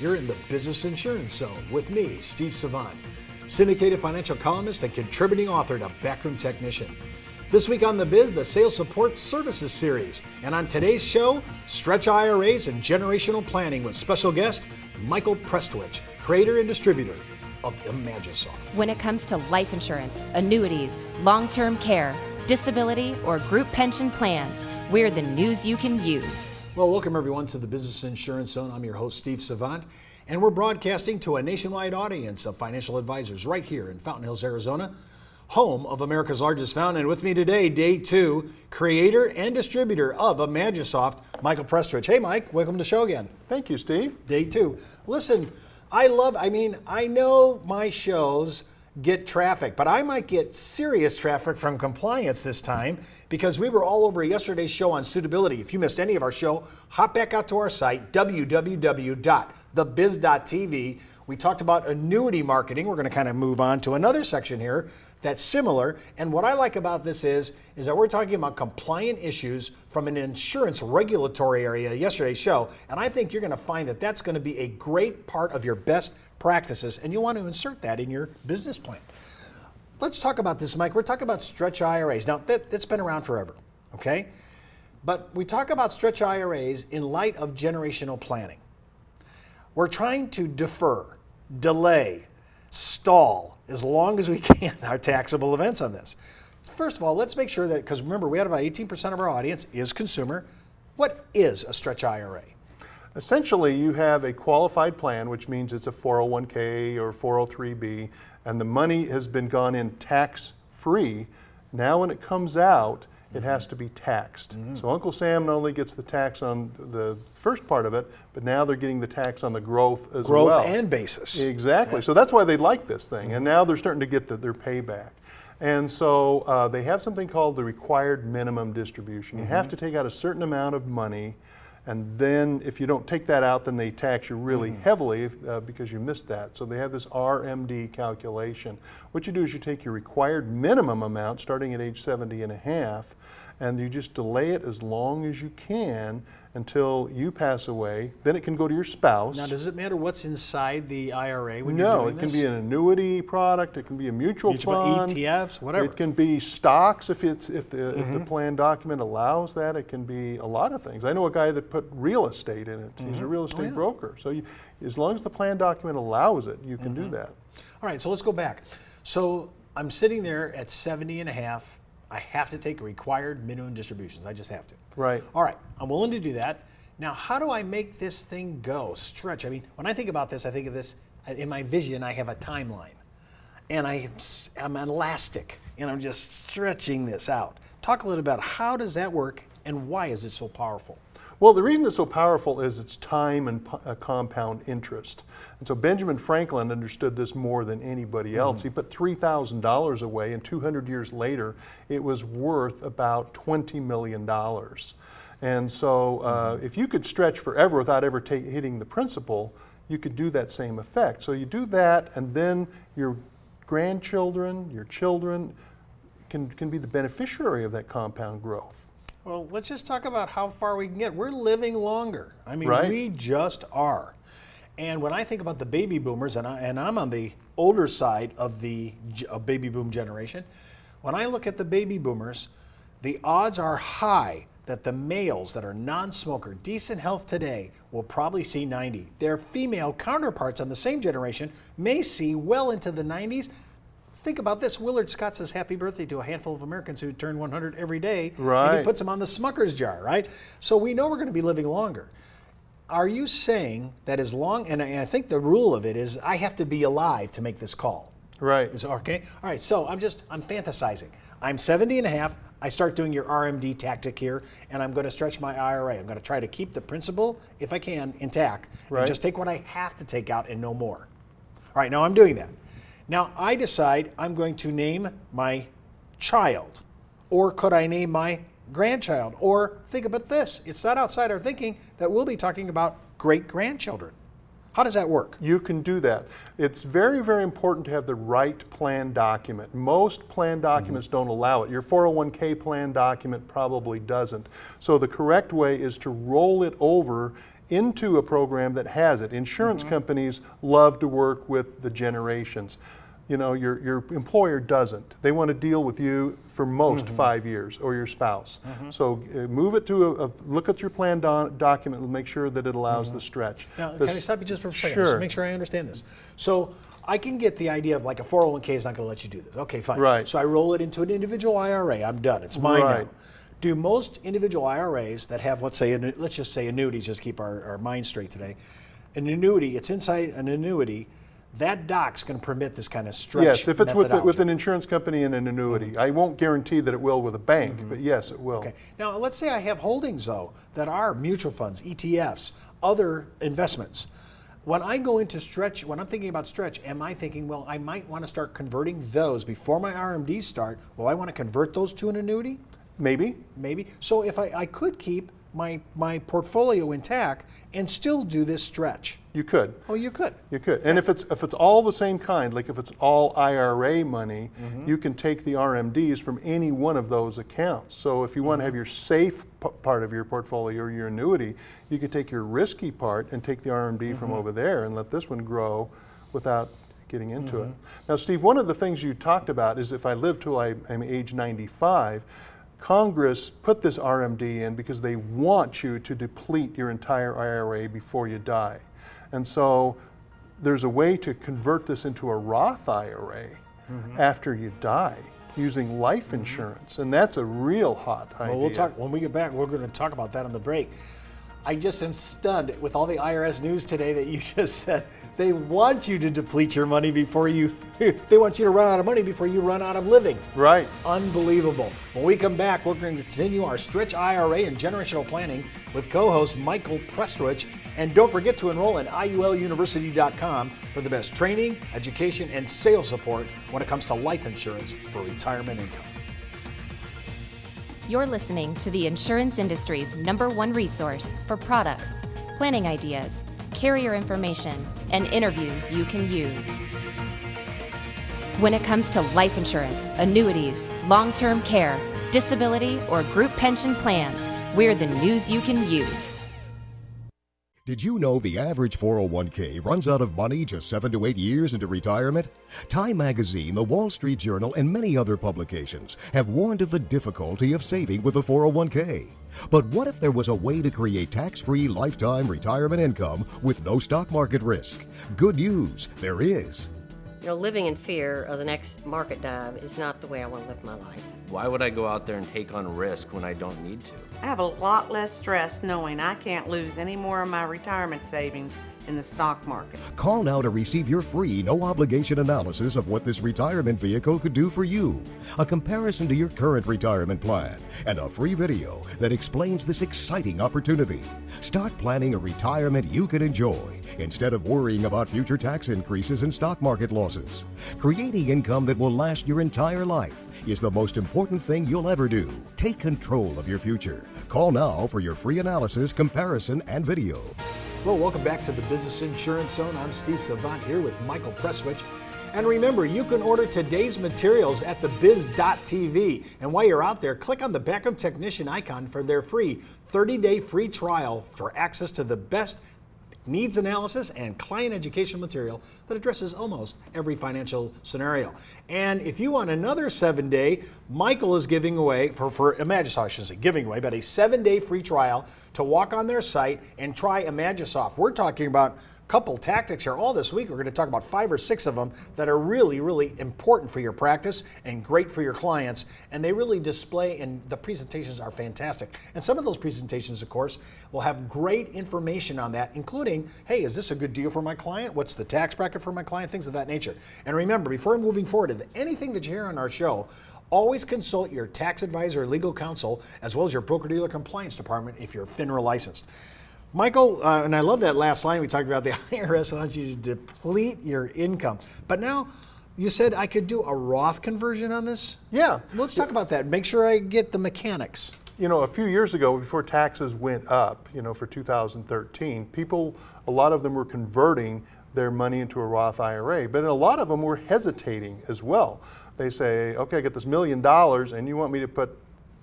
You're in the Business Insurance Zone with me, Steve Savant, syndicated financial columnist and contributing author to Backroom Technician. This week on The Biz, the Sales Support Services Series. And on today's show, Stretch IRAs and Generational Planning with special guest Michael Prestwich, creator and distributor of Imagisoft. When it comes to life insurance, annuities, long-term care, disability, or group pension plans, we're the news you can use. Well, welcome everyone to the Business Insurance Zone. I'm your host, Steve Savant, and we're broadcasting to a nationwide audience of financial advisors right here in Fountain Hills, Arizona, home of America's largest fountain. And with me today, day two, creator and distributor of Imagisoft, Michael Prestwich. Hey, Mike, welcome to the show again. Thank you, Steve. Day two. Listen, I know my shows get traffic, but I might get serious traffic from compliance this time because we were all over yesterday's show on suitability. If you missed any of our show, hop back out to our site, www.thebiz.tv. We talked about annuity marketing. We're going to kind of move on to another section here that's similar. And what I like about this is that we're talking about compliant issues from an insurance regulatory area yesterday's show. And I think you're going to find that that's going to be a great part of your best practices, and you want to insert that in your business plan. Let's talk about this, Mike. We're talking about stretch IRAs. Now, that's been around forever, okay? But we talk about stretch IRAs in light of generational planning. We're trying to defer, delay, stall as long as we can our taxable events on this. First of all, let's make sure that, because remember, we had about 18% of our audience is consumer. What is a stretch IRA? Essentially, you have a qualified plan, which means it's a 401k or 403b, and the money has been gone in tax-free. Now when it comes out, it has to be taxed. So Uncle Sam not only gets the tax on the first part of it, but now they're getting the tax on the growth as well. Growth and basis. Exactly. Yeah. So that's why they like this thing, and now they're starting to get their payback. And so they have something called the required minimum distribution. You have to take out a certain amount of money, and then if you don't take that out, then they tax you really heavily because you missed that. So they have this RMD calculation. What you do is you take your required minimum amount starting at age 70 and a half, and you just delay it as long as you can until you pass away. Then it can go to your spouse. Now, does it matter what's inside the IRA when you're No, doing it can this? be an annuity product, it can be a mutual fund, ETFs, whatever. It can be stocks if the plan document allows that. It can be a lot of things. I know a guy that put real estate in it. He's a real estate broker. So as long as the plan document allows it, you can do that. All right, so let's go back. So I'm sitting there at 70 and a half. I have to take required minimum distributions. I just have to. Right. All right, I'm willing to do that. Now, how do I make this thing go? Stretch. I mean, when I think about this, I think of this, in my vision, I have a timeline. And I'm elastic, and I'm just stretching this out. Talk a little about how does that work, and why is it so powerful? Well, the reason it's so powerful is its time and compound interest. And so Benjamin Franklin understood this more than anybody else. He put $3,000 away, and 200 years later, it was worth about $20 million. And so if you could stretch forever without ever hitting the principal, you could do that same effect. So you do that, and then your grandchildren, your children can be the beneficiary of that compound growth. Well, let's just talk about how far we can get. We're living longer. I mean, Right. we just are. And when I think about the baby boomers, and I'm on the older side of the baby boom generation, when I look at the baby boomers, the odds are high that the males that are non-smoker, decent health today, will probably see 90. Their female counterparts on the same generation may see well into the 90s. Think about this. Willard Scott says happy birthday to a handful of Americans who turn 100 every day. Right. And he puts them on the Smucker's jar, right? So we know we're going to be living longer. Are you saying that as long, and I think the rule of it is I have to be alive to make this call? Right. Is it okay? All right, so I'm fantasizing. I'm 70 and a half. I start doing your RMD tactic here, and I'm going to stretch my IRA. I'm going to try to keep the principal, if I can, intact, Right. and just take what I have to take out and no more. All right, now I'm doing that. Now I decide I'm going to name my child, or could I name my grandchild? Or think about this. It's not outside our thinking that we'll be talking about great-grandchildren. How does that work? You can do that. It's very, very important to have the right plan document. Most plan documents don't allow it. Your 401k plan document probably doesn't. So the correct way is to roll it over into a program that has it. Insurance companies love to work with the generations. You know, your employer doesn't. They want to deal with you for most 5 years, or your spouse. So move it to look at your plan document and make sure that it allows the stretch. Now, can I stop you just for a second? Sure. Just to make sure I understand this. So I can get the idea of like a 401k is not going to let you do this. Okay, fine. Right. So I roll it into an individual IRA. I'm done. It's mine Right. now. Do most individual IRAs that have, let's just say annuities, just keep our mind straight today. An annuity, it's inside an annuity. That doc's going to permit this kind of stretch. Yes, if it's with methodology. an insurance company and an annuity. I won't guarantee that it will with a bank, but yes, it will. Okay. Now, let's say I have holdings, though, that are mutual funds, ETFs, other investments. When I go into stretch, when I'm thinking about stretch, am I thinking, well, I might want to start converting those before my RMDs start? Will I want to convert those to an annuity? Maybe. Maybe. So if I could keep my portfolio intact and still do this stretch. You could. Oh, you could. You could. And if it's all the same kind, like if it's all IRA money, you can take the RMDs from any one of those accounts. So if you want to have your safe part of your portfolio or your annuity, you could take your risky part and take the RMD from over there and let this one grow without getting into it. Now, Steve, one of the things you talked about is if I live till I'm age 95, Congress put this RMD in because they want you to deplete your entire IRA before you die. And so there's a way to convert this into a Roth IRA after you die using life insurance. And that's a real hot idea. Well, we'll talk when we get back. We're going to talk about that on the break. I just am stunned with all the IRS news today that you just said. They want you to deplete your money before you, they want you to run out of money before you run out of living. Right. Unbelievable. When we come back, we're going to continue our Stretch IRA and generational planning with co-host Michael Prestwich. And don't forget to enroll in IULUniversity.com for the best training, education, and sales support when it comes to life insurance for retirement income. You're listening to the insurance industry's #1 resource for products, planning ideas, carrier information, and interviews you can use. When it comes to life insurance, annuities, long-term care, disability, or group pension plans, we're the news you can use. Did you know the average 401k runs out of money just 7 to 8 years into retirement? Time Magazine, the Wall Street Journal, and many other publications have warned of the difficulty of saving with a 401k. But what if there was a way to create tax-free lifetime retirement income with no stock market risk? Good news, there is. You know, living in fear of the next market dive is not the way I want to live my life. Why would I go out there and take on risk when I don't need to? I have a lot less stress knowing I can't lose any more of my retirement savings in the stock market. Call now to receive your free, no-obligation analysis of what this retirement vehicle could do for you, a comparison to your current retirement plan, and a free video that explains this exciting opportunity. Start planning a retirement you can enjoy instead of worrying about future tax increases and stock market losses. Creating income that will last your entire life is the most important thing you'll ever do. Take control of your future. Call now for your free analysis, comparison, and video. Well, welcome back to the Business Insurance Zone. I'm Steve Savant here with Michael Prestwich. And remember, you can order today's materials at thebiz.tv. And while you're out there, click on the Backup Technician icon for their free 30-day free trial for access to the best needs analysis and client education material that addresses almost every financial scenario. And if you want another 7-day, Michael is giving away, Imagisoft, I shouldn't say giving away, but a 7-day free trial to walk on their site and try Imagisoft. We're talking about couple tactics here all this week. We're going to talk about 5 or 6 of them that are really, really important for your practice and great for your clients. And they really display, and the presentations are fantastic. And some of those presentations, of course, will have great information on that, including, hey, is this a good deal for my client? What's the tax bracket for my client? Things of that nature. And remember, before moving forward to anything that you hear on our show, always consult your tax advisor or legal counsel, as well as your broker-dealer compliance department if you're FINRA licensed. Michael, and I love that last line we talked about, the IRS wants you to deplete your income. But now, you said I could do a Roth conversion on this? Yeah. Let's talk about that. Make sure I get the mechanics. You know, a few years ago, before taxes went up, for 2013, a lot of them were converting their money into a Roth IRA, but a lot of them were hesitating as well. They say, okay, I get this $1 million and you want me to put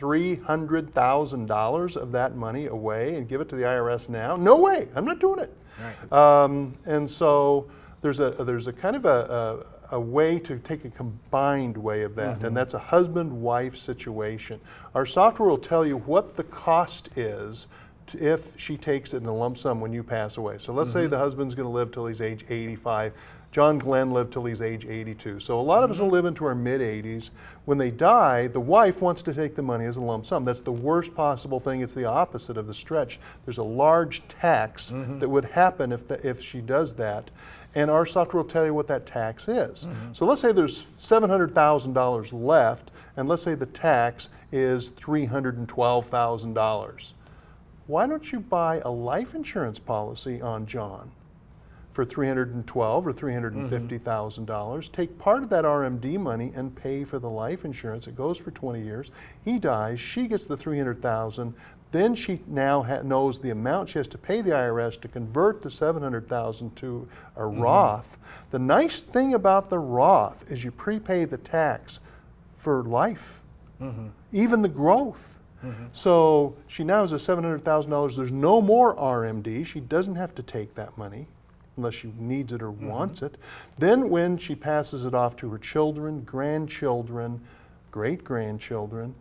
$300,000 of that money away and give it to the IRS now? No way, I'm not doing it. Right. And so there's a kind of a way to take a combined way of that, and that's a husband-wife situation. Our software will tell you what the cost is if she takes it in a lump sum when you pass away. So let's say the husband's going to live till he's age 85. John Glenn lived till he's age 82. So a lot of us will live into our mid-80s. When they die, the wife wants to take the money as a lump sum. That's the worst possible thing. It's the opposite of the stretch. There's a large tax that would happen if she does that. And our software will tell you what that tax is. So let's say there's $700,000 left, and let's say the tax is $312,000. Why don't you buy a life insurance policy on John for $312,000 or $350,000? Take part of that RMD money and pay for the life insurance. It goes for 20 years. He dies. She gets the $300,000. Then she now knows the amount she has to pay the IRS to convert the $700,000 to a Roth. The nice thing about the Roth is you prepay the tax for life, even the growth. So she now has a $700,000. There's no more RMD. She doesn't have to take that money unless she needs it or wants it. Then when she passes it off to her children, grandchildren, great-grandchildren,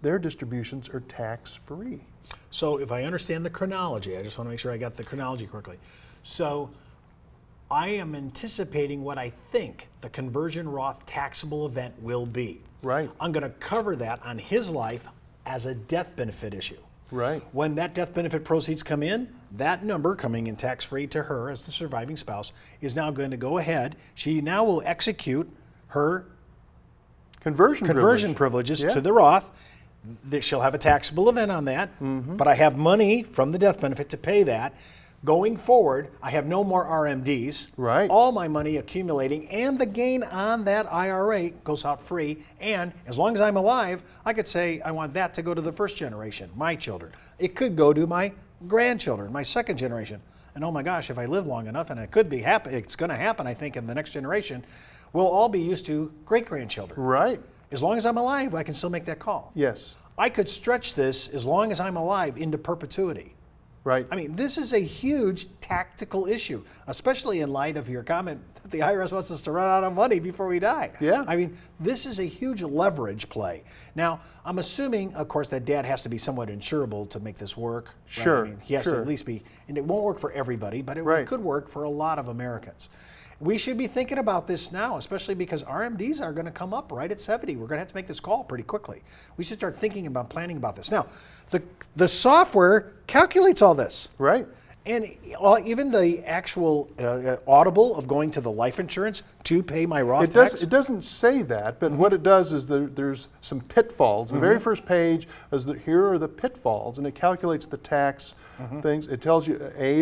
their distributions are tax-free. So if I understand the chronology, I just want to make sure I got the chronology correctly. So I am anticipating what I think the conversion Roth taxable event will be. Right. I'm going to cover that on his life as a death benefit issue. Right. When that death benefit proceeds come in, that number coming in tax-free to her as the surviving spouse is now going to go ahead. She now will execute her conversion privileges to the Roth. She'll have a taxable event on that, but I have money from the death benefit to pay that. Going forward, I have no more RMDs. Right. All my money accumulating, and the gain on that IRA goes out free. And as long as I'm alive, I could say I want that to go to the first generation, my children. It could go to my grandchildren, my second generation. And oh my gosh, if I live long enough, and it could be happen, it's going to happen, I think, in the next generation, we'll all be used to great-grandchildren. Right. As long as I'm alive, I can still make that call. Yes. I could stretch this as long as I'm alive into perpetuity. Right. I mean, this is a huge tactical issue, especially in light of your comment that the IRS wants us to run out of money before we die. Yeah. I mean, this is a huge leverage play. Now, I'm assuming, of course, that dad has to be somewhat insurable to make this work. Right? Sure. I mean, he has to at least be, and it won't work for everybody, but it could work for a lot of Americans. We should be thinking about this now, especially because RMDs are going to come up right at 70. We're going to have to make this call pretty quickly. We should start thinking about planning about this. Now, the software calculates all this. Right. And even the actual audible of going to the life insurance to pay my Roth tax? It doesn't say that, but what it does is there's some pitfalls. The very first page is that here are the pitfalls, and it calculates the tax things. It tells you,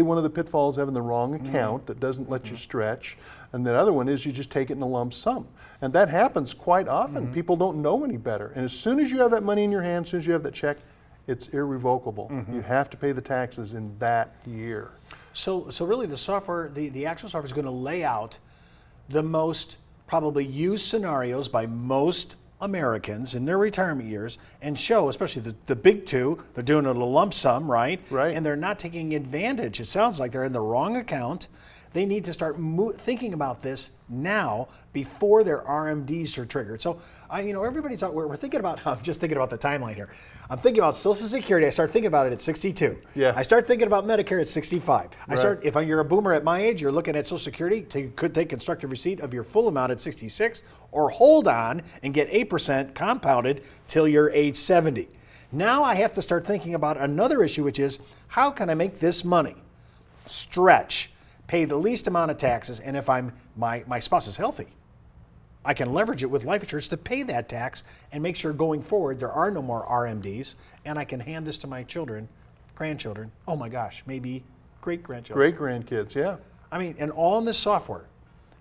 one of the pitfalls having the wrong account that doesn't let you stretch, and the other one is you just take it in a lump sum. And that happens quite often. People don't know any better. And as soon as you have that money in your hand, as soon as you have that check, it's irrevocable. You have to pay the taxes in that year. So really the software, the actual software is going to lay out the most probably used scenarios by most Americans in their retirement years and show, especially the big two, they're doing it a lump sum, right? Right. And they're not taking advantage. It sounds like they're in the wrong account. They need to start thinking about this now before their RMDs are triggered. So, everybody's out. We're thinking about. I'm just thinking about the timeline here. I'm thinking about Social Security. I start thinking about it at 62. Yeah. I start thinking about Medicare at 65. If you're a boomer at my age, you're looking at Social Security. You could take constructive receipt of your full amount at 66, or hold on and get 8% compounded till you're age 70. Now I have to start thinking about another issue, which is how can I make this money stretch? Pay the least amount of taxes, and if my spouse is healthy, I can leverage it with life insurance to pay that tax and make sure going forward there are no more RMDs, and I can hand this to my children, grandchildren, oh my gosh, maybe great-grandchildren. Great-grandkids, yeah. I mean, and all in this software.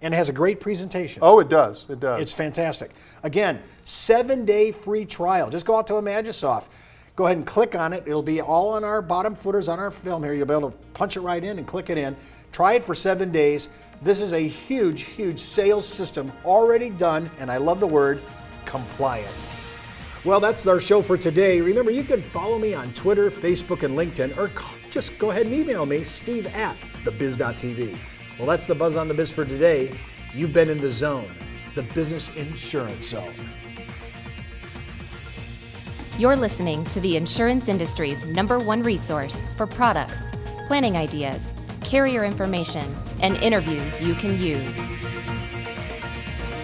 And it has a great presentation. Oh, it does. It does. It's fantastic. Again, 7-day free trial. Just go out to Imagisoft. Go ahead and click on it. It'll be all on our bottom footers on our film here. You'll be able to punch it right in and click it in. Try it for 7 days. This is a huge, huge sales system already done, and I love the word compliance. Well, that's our show for today. Remember, you can follow me on Twitter, Facebook, and LinkedIn, or just go ahead and email me, steve@thebiz.tv. Well, that's the Buzz on the Biz for today. You've been in the zone, the business insurance zone. You're listening to the insurance industry's #1 resource for products, planning ideas, carrier information, and interviews you can use.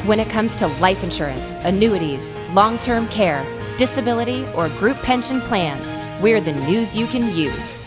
When it comes to life insurance, annuities, long-term care, disability, or group pension plans, we're the news you can use.